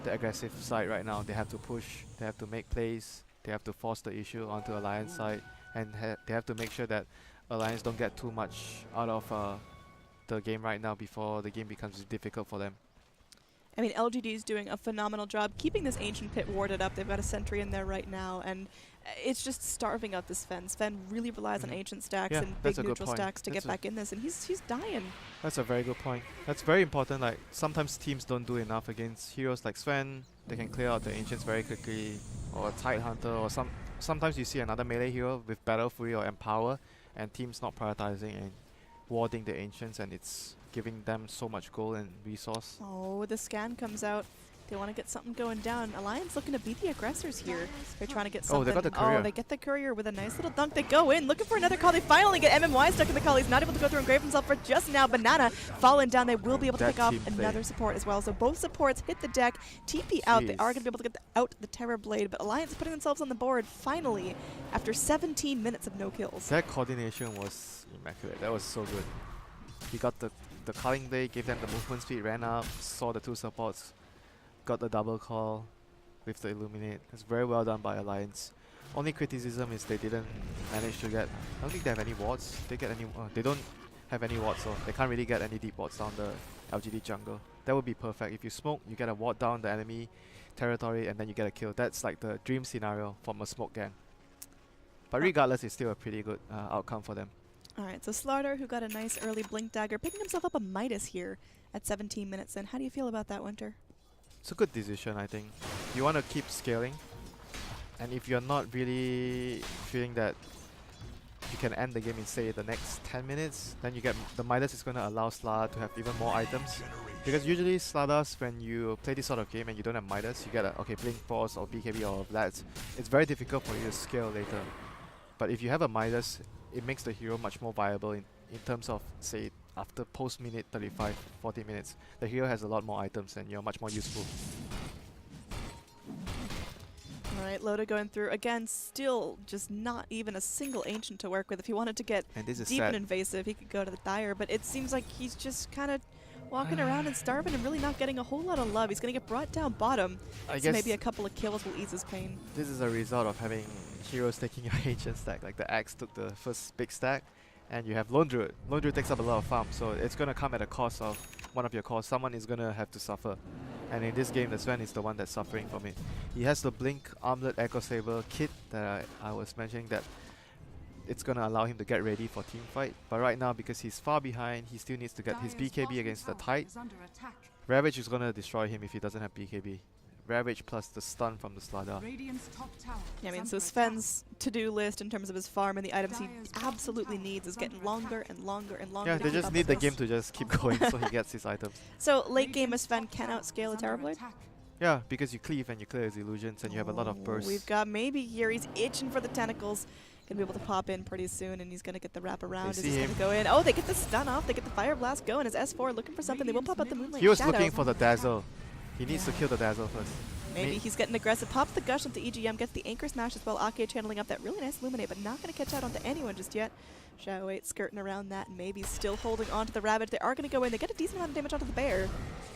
S3: the aggressive side right now. They have to push, they have to make plays, they have to force the issue onto Alliance side, and they have to make sure that Alliance don't get too much out of the game right now before the game becomes difficult for them.
S2: I mean, LGD is doing a phenomenal job keeping this Ancient Pit warded up. They've got a Sentry in there right now, and it's just starving out the Sven. Sven really relies on Ancient stacks and big neutral stacks to get back in this, and he's dying.
S3: That's a very good point. That's very important. Like, sometimes teams don't do enough against heroes like Sven. They can clear out the Ancients very quickly, or a Tidehunter, or sometimes you see another melee hero with Battle Fury or Empower, and teams not prioritizing and warding the Ancients, and it's giving them so much gold and resource.
S2: Oh, the scan comes out. They want to get something going down. Alliance looking to beat the aggressors here. They're trying to get something.
S3: Oh, they got the courier.
S2: Oh, they get the courier with a nice little dunk. They go in, looking for another call. They finally get MMY stuck in the call. He's not able to go through and grave himself for just now. Banana falling down. They will be able to pick off another support as well. So both supports hit the deck. TP out. They are going to be able to get out the Terror Blade, but Alliance putting themselves on the board finally after 17 minutes of no kills.
S3: That coordination was immaculate. That was so good. He got the culling blade, gave them the movement speed, ran up, saw the 2 supports, got the double call with the Illuminate. It's very well done by Alliance. Only criticism is they didn't manage to get. I don't think they have any wards. They get any. They don't have any wards, so they can't really get any deep wards down the LGD jungle. That would be perfect. If you smoke, you get a ward down the enemy territory and then you get a kill. That's like the dream scenario from a smoke gang. But regardless, it's still a pretty good outcome for them.
S2: Alright, so Slardar, who got a nice early Blink Dagger, picking himself up a Midas here at 17 minutes in. How do you feel about that, Winter?
S3: It's a good decision, I think. You want to keep scaling, and if you're not really feeling that you can end the game in, say, the next 10 minutes, then you get the Midas is going to allow Slardar to have even more items. Because usually Slardars, when you play this sort of game and you don't have Midas, you get a Blink Force or BKB or Vlads. It's very difficult for you to scale later. But if you have a Midas, it makes the hero much more viable in terms of, say, after post-minute 35, 40 minutes. The hero has a lot more items and you're much more useful.
S2: Alright, Loda going through. Again, still just not even a single Ancient to work with. If he wanted to get
S3: And this is
S2: deep
S3: sad.
S2: and invasive, he could go to the Dire, but it seems like he's just kind of walking around and starving and really not getting a whole lot of love. He's going to get brought down bottom,
S3: I
S2: so
S3: guess
S2: maybe a couple of kills will ease his pain.
S3: this is a result of having heroes taking your ancient stack. Like the Axe took the first big stack, and you have Lone Druid. Lone Druid takes up a lot of farm, so it's going to come at a cost of one of your cores. Someone is going to have to suffer. And in this game, the Sven is the one that's suffering from it. He has the Blink Armlet Echo Saber kit that I was mentioning that it's going to allow him to get ready for team fight. But right now, because he's far behind, he still needs to get his
S1: Dire's
S3: BKB
S1: bottom
S3: against the
S1: tower
S3: Tide.
S1: is under attack.
S3: Ravage is going to destroy him if he doesn't have BKB. Ravage plus the stun from the Slardar.
S1: Radiant's top tower
S2: Yeah, I
S1: is
S2: mean,
S1: under
S2: so
S1: attack.
S2: Sven's to-do list in terms of his farm and the items he
S1: Dire's bottom
S2: absolutely
S1: tower
S2: needs is
S1: is
S2: getting
S1: under
S2: longer
S1: attack.
S2: and longer and longer.
S3: Yeah,
S2: to
S3: they
S2: keep
S3: just
S2: up
S3: need
S2: with
S3: the
S2: this.
S3: game to just keep going so he gets his items.
S2: So late game
S1: Radiant's
S2: is Sven
S1: top
S2: cannot
S1: tower
S2: scale a
S1: is
S2: Terror
S1: under
S2: Blade.
S1: attack.
S3: Yeah, because you cleave and you clear his illusions and you have a lot of bursts.
S2: We've got maybe here. He's itching for the tentacles. Gonna be able to pop in pretty soon, and he's gonna get the wrap around. Is
S3: see
S2: he's gonna
S3: him.
S2: go in? Oh, they get the stun off. They get the Fire Blast going. As S4 looking for something. They will pop out the Moonlight
S3: He was
S2: Shadow.
S3: looking for the Dazzle. He needs to
S2: Yeah.
S3: kill the Dazzle first.
S2: Maybe he's getting aggressive. Pops the Gush onto EGM, gets the Anchor Smash as well. Ake channeling up that really nice Illuminate, but not going to catch out onto anyone just yet. Shadow 8 skirting around that, and maybe still holding on to the Ravage. They are going to go in. They get a decent amount of damage onto the Bear.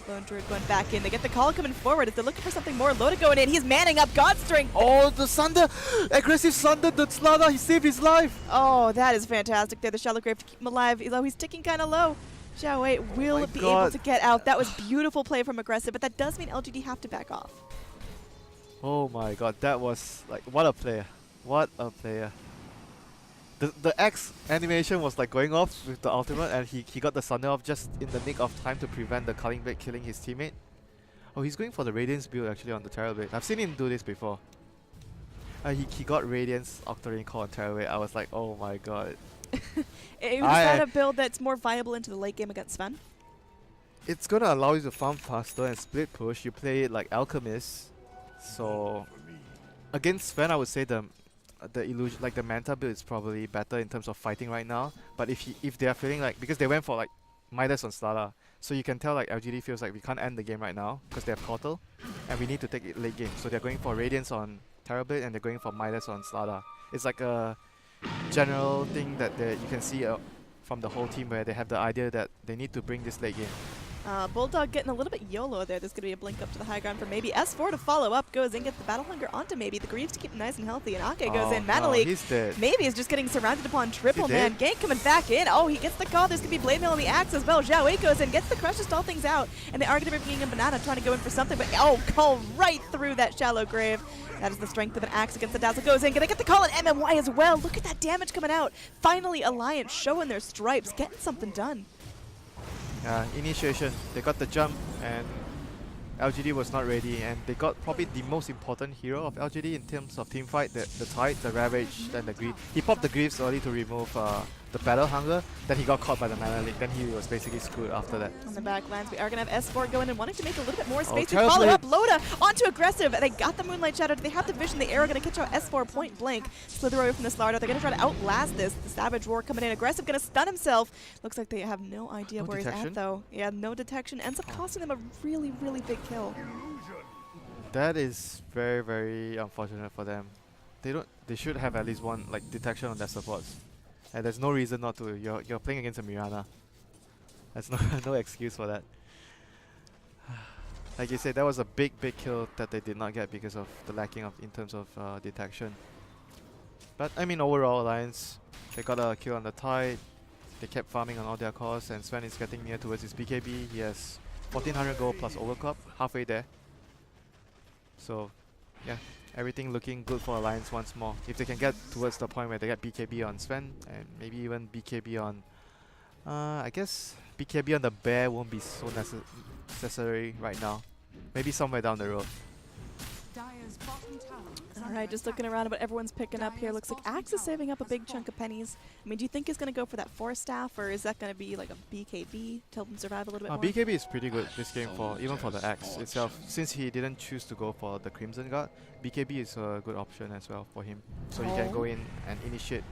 S2: Lone Druid going back in. They get the call coming forward as they're looking for something more. Loda going in. He's manning up. God Strength.
S3: Oh, the Sunder! Aggressive Sunder, the Slardar, he saved his life!
S2: Oh, that is fantastic there. The Shallow Grave to keep him alive. He's ticking kind of low. Xiao 8 will
S3: my
S2: be
S3: God.
S2: able to get out. That was beautiful play from Aggressive, but that does mean LGD have to back off.
S3: Oh my god, that was like, what a player. What a player. The X animation was like going off with the ultimate and he got the Sunder off just in the nick of time to prevent the Culling Blade killing his teammate. Oh, he's going for the Radiance build actually on the Terror Blade. I've seen him do this before. He got Radiance Octarine Core on Terror Blade. I was like, oh my god.
S2: Was that a build that's more viable into the late game against Sven?
S3: It's gonna allow you to farm faster and split push. You play it like Alchemist. So against Sven, I would say the illusion, like the Manta build is probably better in terms of fighting right now. But if they are feeling like, because they went for like Midas on Slardar, so you can tell like LGD feels like we can't end the game right now because they have Portal, and we need to take it late game. So they're going for Radiance on Terror Blade and they're going for Midas on Slardar. It's like a general thing that you can see from the whole team where they have the idea that they need to bring this late game.
S2: Bulldog getting a little bit YOLO there. There's going to be a blink up to the high ground for maybe. S4 to follow up. Goes in, gets the Battle Hunger onto maybe. The Greaves to keep him nice and healthy. And Ake goes in.
S3: No,
S2: Manalik
S3: he's dead.
S2: maybe is just getting surrounded upon triple
S3: He
S2: man.
S3: did?
S2: Gank coming back in. Oh, he gets the call. There's going to be Blade Mail on the Axe as well. Zhao Wei goes in, gets the Crush to stall things out. And they are going to be bringing in Banana trying to go in for something. But oh, call right through that Shallow Grave. That is the strength of an Axe against the Dazzle. Goes in. Gonna get the call on MMY as well. Look at that damage coming out. Finally, Alliance showing their stripes. Getting something done.
S3: Initiation, they got the jump and LGD was not ready, and they got probably the most important hero of LGD in terms of team fight, the Tide, the Ravage, then the Greave. He popped the Greaves early to remove the Battle Hunger, then he got caught by the Mana Leak, then he was basically screwed after that.
S2: On the backlands, we are going to have S4 going and wanting to make a little bit more space to
S3: Terror
S2: follow
S3: Blade.
S2: up. Loda onto Aggressive. They got the Moonlight Shadow. They have the Vision. The arrow going to catch out S4 point blank. Slither away from the Slardar. They're going to try to outlast this. The Savage Roar coming in. Aggressive going to stun himself. Looks like they have no idea
S3: No
S2: where he's
S3: detection?
S2: at, though. Yeah, no detection. Ends up costing them a really, really big kill.
S3: That is very, very unfortunate for them. They should have at least one like detection on their supports. And there's no reason not to. You're playing against a Mirana. There's no excuse for that. Like you said, that was a big kill that they did not get because of the lacking of in terms of detection. But I mean overall Alliance, they got a kill on the Tide. They kept farming on all their cores, and Sven is getting near towards his BKB. He has 1400 gold plus overclock, halfway there. So, yeah, everything looking good for Alliance once more. If they can get towards the point where they get BKB on Sven, and maybe even BKB on... I guess BKB on the bear won't be so necessary right now. Maybe somewhere down the road.
S1: Dire's bottom tower is
S2: All
S1: under
S2: right, just
S1: attack.
S2: looking around at what everyone's picking up here. Looks like Axe is saving up a big chunk of pennies. I mean, do you think he's going to go for that Force Staff, or is that going to be like a BKB to help him survive a little bit more?
S3: BKB is pretty good this game, for even for the Axe itself. Since he didn't choose to go for the Crimson Guard, BKB is a good option as well for him. So he can go in and initiate.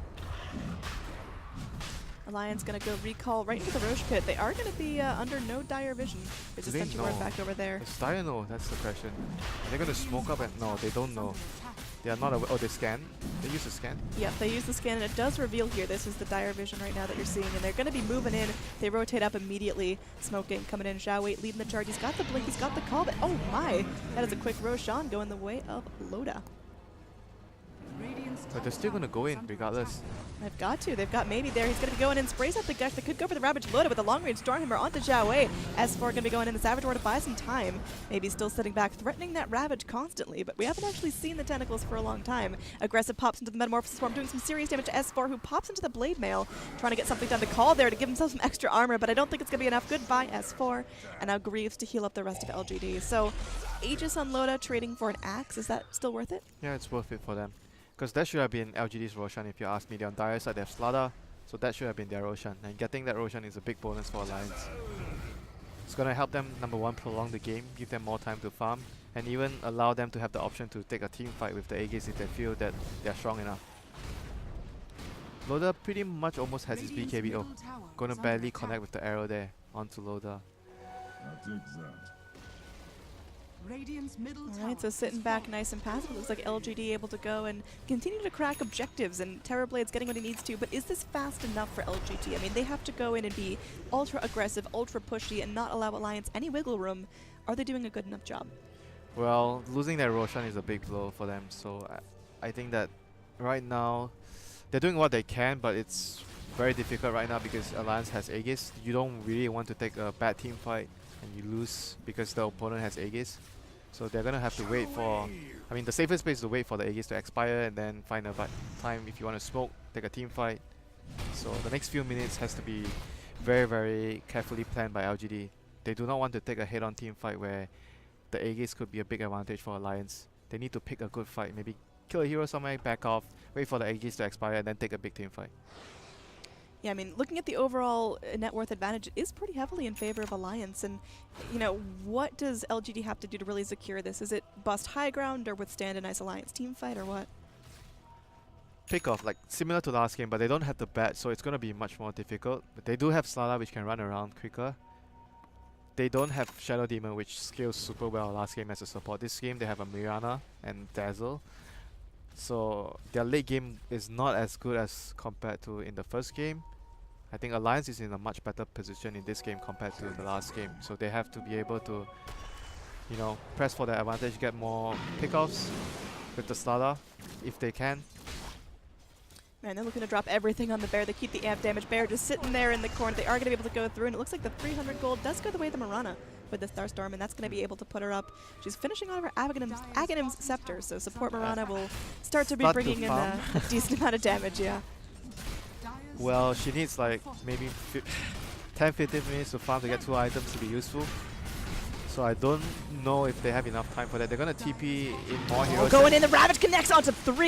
S2: Alliance going to go recall right into the Roche Pit. They are going to be under no dire vision. They just
S3: they
S2: sent you word
S3: know?
S2: back over there.
S3: Does Dire know? That's the question. Are they going to smoke up? And no, they don't know.
S1: Under attack.
S3: They are not aware. Oh, they scan. They use the scan.
S2: Yep, they use the scan, and it does reveal here. This is the dire vision right now that you're seeing, and they're going to be moving in. They rotate up immediately. Smoking, coming in. Zhao Wei leading the charge. He's got the blink. He's got the call, but oh my! That is a quick Roshan going the way of Loda.
S1: Radiant's
S3: But they're
S1: top
S3: still going to
S1: tower
S3: go
S1: is
S3: in
S1: under
S3: regardless.
S1: attack.
S2: They've got to. They've got maybe there. He's going to be going in, sprays out the gush. They could go for the Ravage Loda with a long-range Stormhammer onto Zhao Wei. S4 going to be going in the Savage War to buy some time. Maybe still sitting back, threatening that Ravage constantly, but we haven't actually seen the tentacles for a long time. Aggressive pops into the Metamorphosis Swarm, doing some serious damage to S4, who pops into the Blade Mail, trying to get something done to call there to give himself some extra armor, but I don't think it's going to be enough. Goodbye, S4. And now Greaves to heal up the rest of LGD. So, Aegis on Loda trading for an Axe. Is that still worth it?
S3: Yeah, it's worth it for them. Because that should have been LGD's Roshan if you ask me. They're on Dire side, they have Slada, so that should have been their Roshan. And getting that Roshan is a big bonus for Alliance. It's going to help them, number one, prolong the game, give them more time to farm, and even allow them to have the option to take a team fight with the Aegis if they feel that they're strong enough. Loda pretty much almost has his
S1: Radiant's
S3: BKB. Oh,
S1: middle tower
S3: going to
S1: is under
S3: barely
S1: attack.
S3: connect with the arrow there onto Loda.
S1: Radiant's middle
S2: All
S1: tower
S2: right, so
S1: is
S2: sitting back
S1: falling.
S2: nice and passive. Looks like LGD able to go and continue to crack objectives, and Terrorblade's getting what he needs to, but is this fast enough for LGD? I mean, they have to go in and be ultra aggressive, ultra pushy, and not allow Alliance any wiggle room. Are they doing a good enough job?
S3: Well, losing their Roshan is a big blow for them, so I think that right now they're doing what they can, but it's very difficult right now because Alliance has Aegis. You don't really want to take a bad team fight and you lose because the opponent has Aegis. So they're gonna have to wait for... I mean, the safest place is to wait for the Aegis to expire and then find a time if you want to smoke, take a team fight. So the next few minutes has to be very, very carefully planned by LGD. They do not want to take a head-on team fight where the Aegis could be a big advantage for Alliance. They need to pick a good fight, maybe kill a hero somewhere, back off, wait for the Aegis to expire, and then take a big team fight.
S2: Yeah, I mean, looking at the overall net worth advantage, it is pretty heavily in favor of Alliance. And, you know, what does LGD have to do to really secure this? Is it bust high ground or withstand a nice Alliance team fight or what?
S3: Pick off, like similar to last game, but they don't have the bat, so it's going to be much more difficult. But they do have Slada, which can run around quicker. They don't have Shadow Demon, which scales super well last game as a support. This game, they have a Mirana and Dazzle. So their late game is not as good as compared to in the first game. I think Alliance is in a much better position in this game compared to the last game. So they have to be able to, you know, press for their advantage, get more pickoffs with the Slada if they can.
S2: Man, they're looking to drop everything on the Bear. They keep the amp damage. Bear just sitting there in the corner. They are going to be able to go through, and it looks like the 300 gold does go the way of the Mirana with the Starstorm, and that's going to be able to put her up. She's finishing on her Aghanim's Scepter, so support Mirana will start to be
S3: Start to
S2: bringing in
S3: farm.
S2: a decent amount of damage, yeah.
S1: Dire's
S3: Well, she needs like maybe 10-15 minutes to farm to get 2 items to be useful. So I don't know if they have enough time for that. They're going to TP in more heroes.
S2: Going in, the Ravage connects onto 4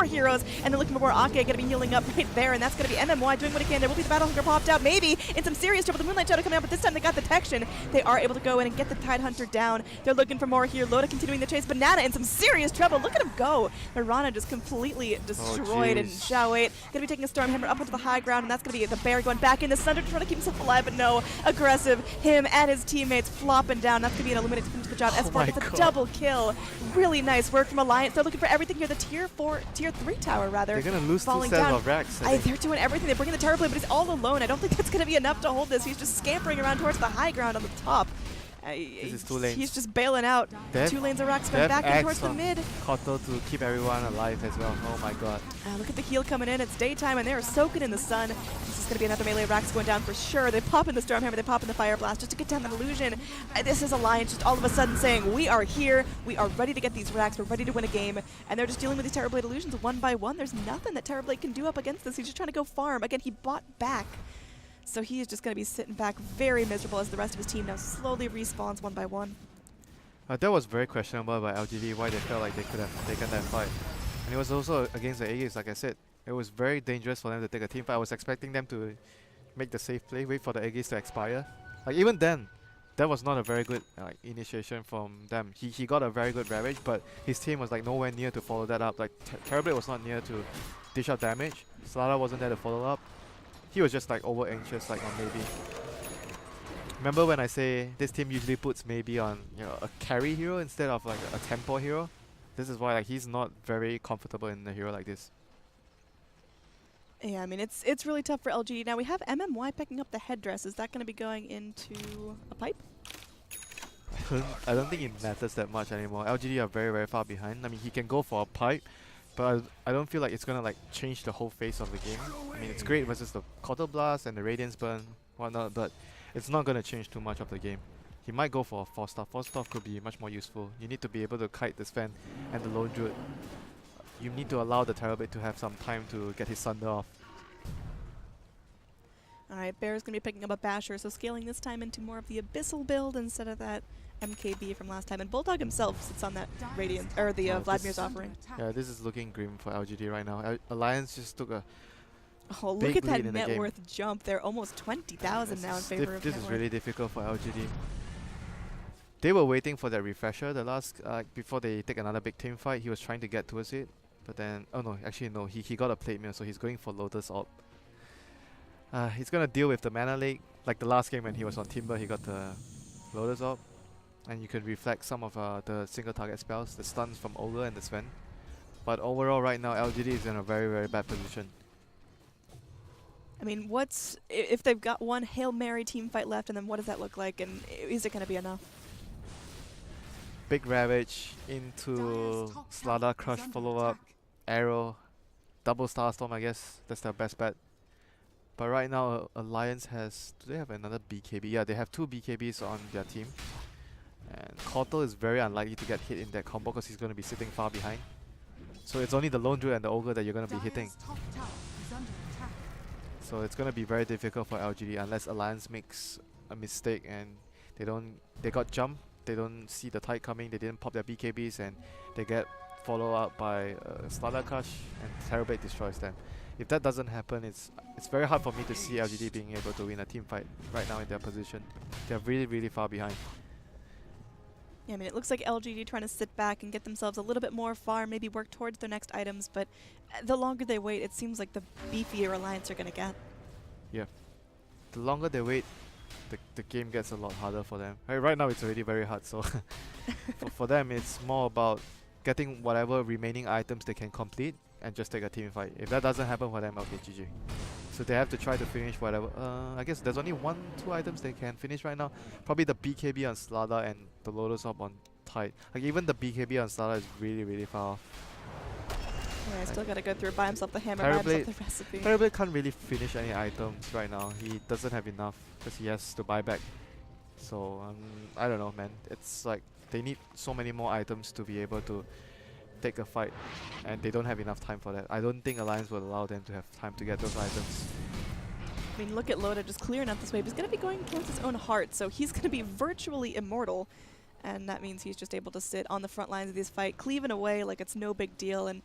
S2: heroes, and they're looking for more. Ake going to be healing up right there, and that's going to be MMY doing what he can. There will be the Battle Hunter popped out, maybe in some serious trouble. The Moonlight Shadow coming out, but this time they got detection. They are able to go in and get the Tide Hunter down. They're looking for more here. Loda continuing the chase. Banana in some serious trouble. Look at him go. Mirana just completely destroyed, and
S3: jeez.
S2: Zhao Wei going to be taking a Stormhammer up onto the high ground, and that's going to be the Bear going back in. The Sunder trying to keep himself alive, but no. Aggressive. Him and his teammates flopping down. That's going to be an Illuminate to finish the job.
S3: Oh my
S2: S4 gets a
S3: God.
S2: double kill. Really nice work from Alliance. They're looking for everything here. The tier 3 tower, rather.
S3: They're going to lose 2
S2: falling
S3: sets
S2: down.
S3: of racks. I think.
S2: They're doing everything. They're bringing the Terrorblade, but he's all alone. I don't think that's going to be enough to hold this. He's just scampering around towards the high ground on the top.
S3: This is 2 lanes.
S2: He's just bailing out.
S3: They have-
S2: 2 lanes of rocks
S3: they
S2: going
S3: have
S2: back in
S3: Axe
S2: towards the
S3: on
S2: mid.
S3: Kotal to keep everyone alive as well. Oh my god.
S2: Look at the heal coming in. It's daytime, and they're soaking in the sun. This is going to be another melee rocks going down for sure. They pop in the Stormhammer, they pop in the Fire Blast just to get down that illusion. This is Alliance just all of a sudden saying, we are here, we are ready to get these racks, we're ready to win a game. And they're just dealing with these Terrorblade illusions one by one. There's nothing that Terrorblade can do up against this. He's just trying to go farm. Again, he bought back. So he is just going to be sitting back very miserable as the rest of his team now slowly respawns one by one.
S3: That was very questionable by LGD, why they felt like they could have taken that fight. And it was also against the Aegis, like I said. It was very dangerous for them to take a team fight. I was expecting them to make the safe play, wait for the Aegis to expire. Like even then, that was not a very good initiation from them. He got a very good Ravage, but his team was like nowhere near to follow that up. Like Terrorblade was not near to dish out damage. Slada wasn't there to follow up. He was just like over anxious like on maybe. Remember when I say this team usually puts maybe on a carry hero instead of like a tempo hero? This is why like he's not very comfortable in a hero like this.
S2: Yeah, I mean, it's really tough for LGD. Now we have MMY picking up the headdress. Is that going to be going into a pipe?
S3: I don't think it matters that much anymore. LGD are very, very far behind. I mean, he can go for a pipe, but I don't feel like it's going to like change the whole face of the game. I mean, it's great versus the Kotal Blast and the Radiance Burn, whatnot, but it's not going to change too much of the game. He might go for a 4-star. 4-star could be much more useful. You need to be able to kite the Sven and the Lone Druid. You need to allow the Terrorblade to have some time to get his Sunder off.
S2: Alright, Bear's going to be picking up a Basher, so scaling this time into more of the Abyssal build instead of that MKB from last time. And Bulldog himself sits on that Radiant, or the Vladimir's offering.
S3: Yeah, this is looking grim for LGD right now. Alliance just took a
S2: Oh, look
S3: big
S2: at that
S3: lead in the
S2: net
S3: game.
S2: worth jump. They're almost 20,000 now in favor of
S3: This
S2: net
S3: is
S2: worth.
S3: really difficult for LGD. They were waiting for that refresher. The last before they take another big team fight, he was trying to get towards it, but then no, he got a plate mail, so he's going for Lotus Orb. He's gonna deal with the mana leak like the last game when he was on Timber. He got the Lotus Orb, and you can reflect some of the single target spells, the stuns from Ogre and the Sven. But overall, right now LGD is in a very, very bad position.
S2: I mean, if they've got one Hail Mary team fight left, and then what does that look like, and is it going to be enough?
S3: Big Ravage into Slada Crush follow-up, Arrow, double Starstorm, I guess. That's their best bet. But right now, Alliance has... Do they have another BKB? Yeah, they have 2 BKBs on their team. And Kotal is very unlikely to get hit in that combo because he's going to be sitting far behind. So it's only the Lone Druid and the Ogre that you're going to be hitting. So it's going to be very difficult for LGD unless Alliance makes a mistake and they got jump. They don't see the tide coming, they didn't pop their BKBs, and they get followed up by Slada Crush, and Terrorblade destroys them. If that doesn't happen, it's very hard for me to see LGD being able to win a team fight right now in their position. They're really, really far behind.
S2: Yeah, I mean, it looks like LGD trying to sit back and get themselves a little bit more farm, maybe work towards their next items, but the longer they wait, it seems like the beefier Alliance are going to get.
S3: Yeah. The longer they wait, the game gets a lot harder for them. Right now it's already very hard, so for them it's more about getting whatever remaining items they can complete and just take a team fight. If that doesn't happen for them, okay, GG. So they have to try to finish whatever. I guess there's only 1-2 items they can finish right now. Probably the BKB on Slada and the Lotus Orb on Tide. Like even the BKB on Slada is really, really far off.
S2: Yeah, I still got to go through, buy himself the hammer, buy himself the recipe.
S3: Terrorblade can't really finish any items right now. He doesn't have enough because he has to buy back. So I don't know, man. It's like they need so many more items to be able to take a fight, and they don't have enough time for that. I don't think Alliance will allow them to have time to get those items.
S2: I mean, look at Loda just clearing up this wave. He's going to be going towards his own heart, so he's going to be virtually immortal. And that means he's just able to sit on the front lines of this fight, cleaving away like it's no big deal. And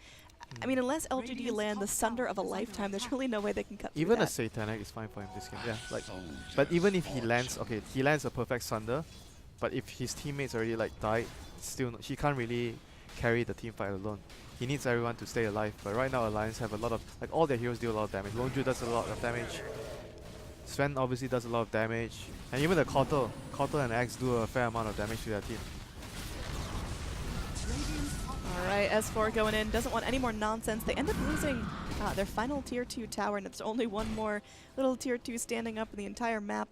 S2: I mean, unless LGD land the Sunder of a lifetime, there's really no way they can cut through
S3: Even
S2: that.
S3: a Satanic is fine for him this game. Yeah, like, but even if he lands, okay, he lands a perfect Sunder, but if his teammates already like died, still he can't really carry the team fight alone. He needs everyone to stay alive. But right now, Alliance have a lot of all their heroes do a lot of damage. Lone Druid does a lot of damage. Sven obviously does a lot of damage, and even the Kotal and Axe do a fair amount of damage to their team.
S2: Alright, S4 going in, doesn't want any more nonsense. They end up losing their final tier 2 tower, and it's only one more little tier 2 standing up in the entire map.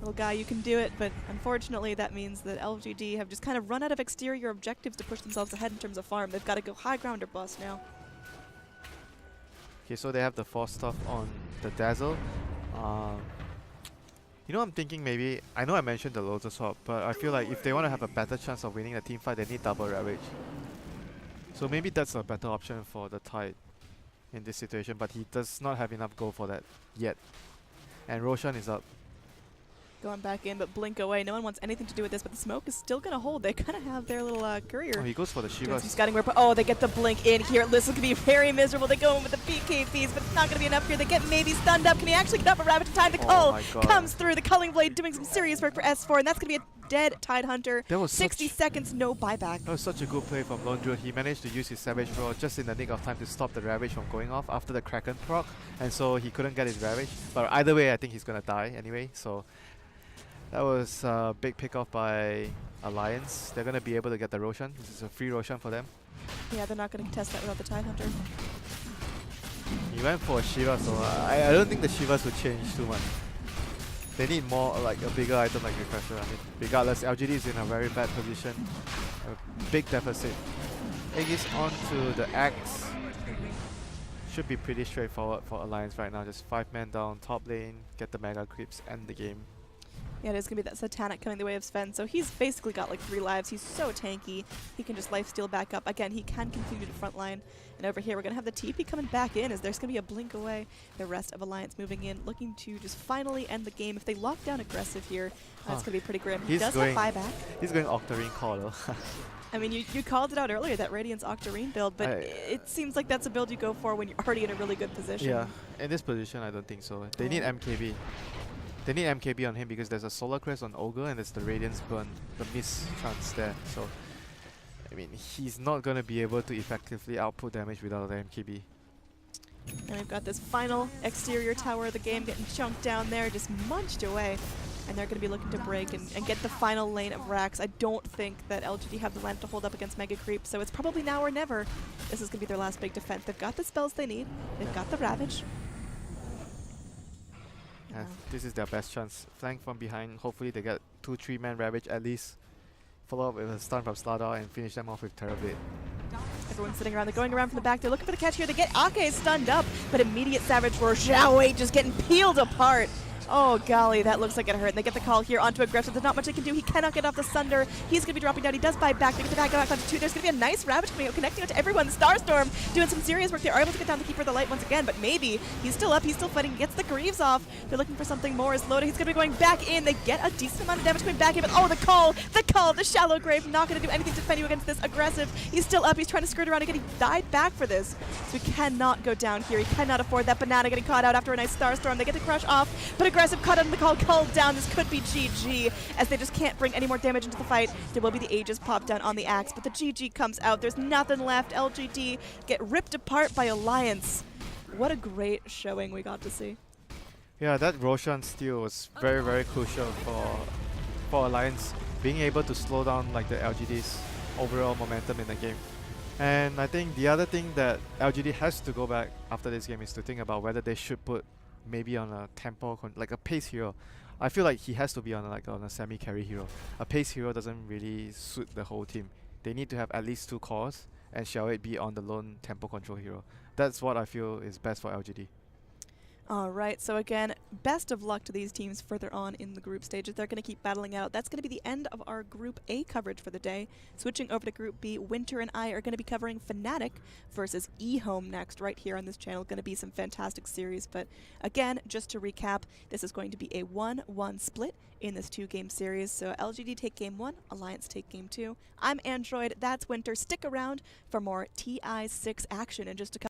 S2: Little guy, you can do it, but unfortunately that means that LGD have just kind of run out of exterior objectives to push themselves ahead in terms of farm. They've got to go high ground or bust now.
S3: Okay, so they have the force stuff on the Dazzle. You know, I'm thinking maybe, I know I mentioned the Lotus Swap, but I feel like if they want to have a better chance of winning the team fight, they need double Ravage. So maybe that's a better option for the Tide in this situation, but he does not have enough gold for that yet. And Roshan is up.
S2: Going back in, but blink away. No one wants anything to do with this, but the smoke is still going to hold. They kind of have their little courier.
S3: Oh, he goes for the
S2: Doing some
S3: Shivas.
S2: scouting work, but oh, they get the blink in here. This is going to be very miserable. They go in with the PKPs, but it's not going to be enough here. They get maybe stunned up. Can he actually get up a Ravage in time? The
S3: Oh
S2: cull
S3: my God.
S2: comes through. The Culling Blade doing some serious work for S4, and that's going to be a dead Tide Hunter.
S3: That was
S2: 60 seconds, no buyback.
S3: That was such a good play from Lone Drill. He managed to use his Savage Roar just in the nick of time to stop the Ravage from going off after the Kraken proc, and so he couldn't get his Ravage. But either way, I think he's gonna die anyway, so that was a big pick off by Alliance. They're gonna be able to get the Roshan. This is a free Roshan for them.
S2: Yeah, they're not going to contest that without the Tide Hunter.
S3: He went for a Shiva, so I don't think the Shivas would change too much. They need more, like a bigger item like Refresher. I mean, regardless, LGD is in a very bad position. A big deficit. Aegis onto the Axe. Should be pretty straightforward for Alliance right now. Just 5 men down, top lane, get the Mega Creeps, end the game.
S2: Yeah, it is going to be that Satanic coming the way of Sven, so he's basically got like 3 lives. He's so tanky. He can just lifesteal back up. Again, he can continue to frontline. And over here, we're going to have the TP coming back in as there's going to be a blink away. The rest of Alliance moving in, looking to just finally end the game. If they lock down aggressive here, that's going to be pretty grim. He does have buyback.
S3: He's going Octarine Call though.
S2: I mean, you called it out earlier, that Radiant's Octarine build, but it seems like that's a build you go for when you're already in a really good position.
S3: Yeah, in this position, I don't think so. They need MKB. They need MKB on him because there's a Solar Crest on Ogre and there's the Radiance Burn, the miss chance there. So, I mean, he's not going to be able to effectively output damage without the MKB.
S2: And we've got this final exterior tower of the game getting chunked down there, just munched away. And they're going to be looking to break and get the final lane of Rax. I don't think that LGD have the land to hold up against Mega Creep, so it's probably now or never. This is going to be their last big defense. They've got the spells they need. They've got the Ravage.
S3: And this is their best chance. Flank from behind. Hopefully they get 2-3 man Ravage at least. Follow up with a stun from Slardar and finish them off with Terrorblade.
S2: Everyone's sitting around. They're going around from the back. They're looking for the catch here. They get Ake stunned up, but immediate Savage Roar. Xiao Wei just getting peeled apart. Oh, golly, that looks like it hurt. And they get the call here onto Aggressive. There's not much they can do. He cannot get off the Sunder. He's going to be dropping down. He does buy back. They get the back onto 2. There's going to be a nice Ravage coming out, connecting out to everyone. Starstorm doing some serious work. They are able to get down the Keeper of the Light once again, but maybe he's still up. He's still fighting. He gets the Greaves off. They're looking for something more. As Loda, he's going to be going back in. They get a decent amount of damage coming back in, but oh, the call, the shallow grave. Not going to do anything to defend you against this Aggressive. He's still up. He's trying to skirt around again. He died back for this. So he cannot go down here. He cannot afford that banana getting caught out after a nice Starstorm. They get the crush off, but Aggressive caught on the call. Called down. This could be GG as they just can't bring any more damage into the fight. There will be the Aegis pop down on the Axe, but the GG comes out. There's nothing left. LGD get ripped apart by Alliance. What a great showing we got to see.
S3: Yeah, that Roshan steal was very, very crucial for Alliance being able to slow down like the LGD's overall momentum in the game. And I think the other thing that LGD has to go back after this game is to think about whether they should put maybe on a tempo, like a pace hero. I feel like he has to be on a semi-carry hero. A pace hero doesn't really suit the whole team. They need to have at least 2 cores, and shall it be on the lone tempo control hero. That's what I feel is best for LGD.
S2: Alright, so again, best of luck to these teams further on in the group stages. They're going to keep battling out. That's going to be the end of our Group A coverage for the day. Switching over to Group B, Winter and I are going to be covering Fnatic versus eHome next, right here on this channel. Going to be some fantastic series, but again, just to recap, this is going to be a 1-1 split in this 2-game series. So LGD take Game 1, Alliance take Game 2. I'm Android, that's Winter. Stick around for more TI6 action in just a couple.